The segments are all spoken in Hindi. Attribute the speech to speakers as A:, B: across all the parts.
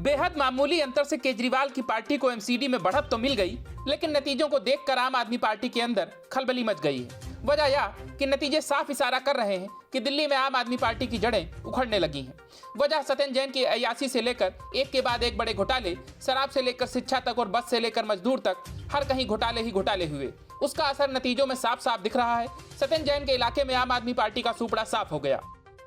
A: बेहद मामूली अंतर से केजरीवाल की पार्टी को एमसीडी में बढ़त तो मिल गई, लेकिन नतीजों को देखकर आम आदमी पार्टी के अंदर खलबली मच गई है। वजह यह कि नतीजे साफ इशारा कर रहे हैं कि दिल्ली में आम आदमी पार्टी की जड़ें उखड़ने लगी हैं। वजह सत्येंद्र जैन की अय्याशी से लेकर एक के बाद एक बड़े घोटाले, शराब से लेकर शिक्षा तक और बस से लेकर मजदूर तक, हर कहीं घोटाले ही घोटाले हुए। उसका असर नतीजों में साफ साफ दिख रहा है। सत्येंद्र जैन के इलाके में आम आदमी पार्टी का सुपड़ा साफ हो गया।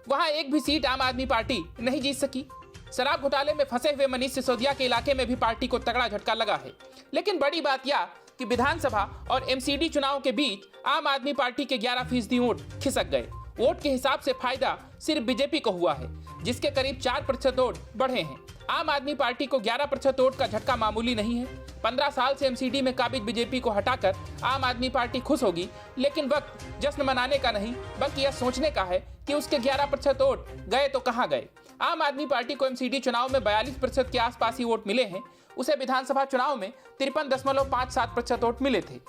A: वहां एक भी सीट आम आदमी पार्टी नहीं जीत सकी। शराब घोटाले में फंसे हुए मनीष सिसोदिया के इलाके में भी पार्टी को तगड़ा झटका लगा है। लेकिन बड़ी बात यह कि विधानसभा और एमसीडी चुनाव के बीच आम आदमी पार्टी के 11% वोट खिसक गए। वोट के हिसाब से फायदा सिर्फ बीजेपी को हुआ है, जिसके करीब 4% वोट बढ़े हैं। आम आदमी पार्टी को 11% वोट का झटका मामूली नहीं है। 15 साल से एमसीडी में काबिज बीजेपी को हटाकर आम आदमी पार्टी खुश होगी, लेकिन वक्त जश्न मनाने का नहीं बल्कि यह सोचने का है कि उसके 11% वोट गए तो कहां गए। आम आदमी पार्टी को एमसीडी चुनाव में 42% के आसपास ही वोट मिले हैं। उसे विधानसभा चुनाव में 53.57% वोट मिले थे।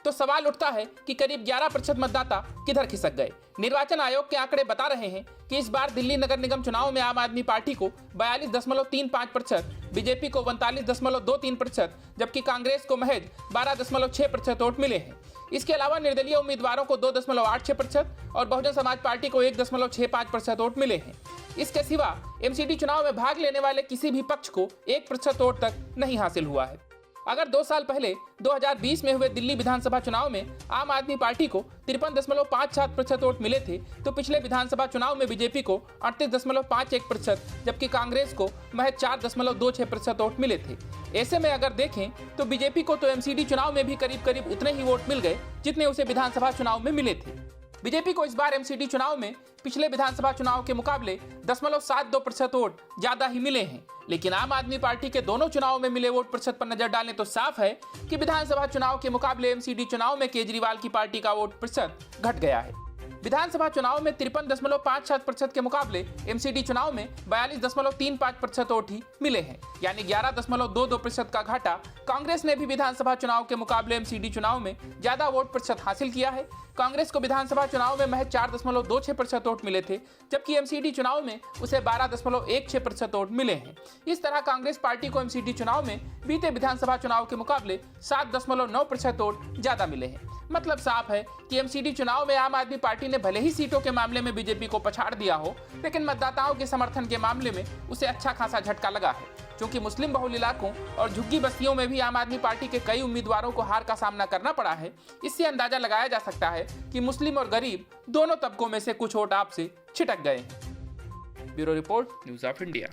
A: तो सवाल उठता है कि करीब 11% मतदाता किधर खिसक गए। निर्वाचन आयोग के आंकड़े बता रहे हैं कि इस बार दिल्ली नगर निगम चुनाव में आम आदमी पार्टी को 42.35%, बीजेपी को 39.23%, जबकि कांग्रेस को महज 12.6% वोट मिले हैं। इसके अलावा निर्दलीय उम्मीदवारों को 2.86% और बहुजन समाज पार्टी को 1.65% वोट मिले हैं। इसके सिवा एमसीडी चुनाव में भाग लेने वाले किसी भी पक्ष को 1% वोट तक नहीं हासिल हुआ है। अगर 2 साल पहले 2020 में हुए दिल्ली विधानसभा चुनाव में आम आदमी पार्टी को 53.57% वोट मिले थे, तो पिछले विधानसभा चुनाव में बीजेपी को 38.51%, जबकि कांग्रेस को महज 4.26% वोट मिले थे। ऐसे में अगर देखें तो बीजेपी को तो एमसीडी चुनाव में भी करीब करीब उतने ही वोट मिल गए जितने उसे विधानसभा चुनाव में मिले थे। बीजेपी को इस बार एमसीडी चुनाव में पिछले विधानसभा चुनाव के मुकाबले 0.72% वोट ज्यादा ही मिले हैं। लेकिन आम आदमी पार्टी के दोनों चुनाव में मिले वोट प्रतिशत पर नजर डालें तो साफ है कि विधानसभा चुनाव के मुकाबले एमसीडी चुनाव में केजरीवाल की पार्टी का वोट प्रतिशत घट गया है। विधानसभा चुनाव में 53.57% के मुकाबले एमसीडी चुनाव में 42.35% वोट ही मिले हैं, यानी 11.22% का घाटा कांग्रेस ने भी विधानसभा चुनाव के मुकाबले एमसीडी चुनाव में ज्यादा वोट प्रतिशत हासिल किया है। कांग्रेस को विधानसभा चुनाव में महज 4.26% वोट मिले थे, जबकि एमसीडी चुनाव में उसे 12.16% वोट मिले हैं। इस तरह कांग्रेस पार्टी को एमसीडी चुनाव में बीते विधानसभा चुनाव के मुकाबले 7.9% वोट ज्यादा मिले हैं। मतलब साफ है कि एमसीडी चुनाव में आम आदमी पार्टी ने भले ही सीटों के मामले में बीजेपी को पछाड़ दिया हो, लेकिन मतदाताओं के समर्थन के मामले में उसे अच्छा खासा झटका लगा है। क्योंकि मुस्लिम बहुल इलाकों और झुग्गी बस्तियों में भी आम आदमी पार्टी के कई उम्मीदवारों को हार का सामना करना पड़ा है। इससे अंदाजा लगाया जा सकता है कि मुस्लिम और गरीब दोनों तबकों में से कुछ वोट आपसे छिटक गए हैं। Bureau report, news of India.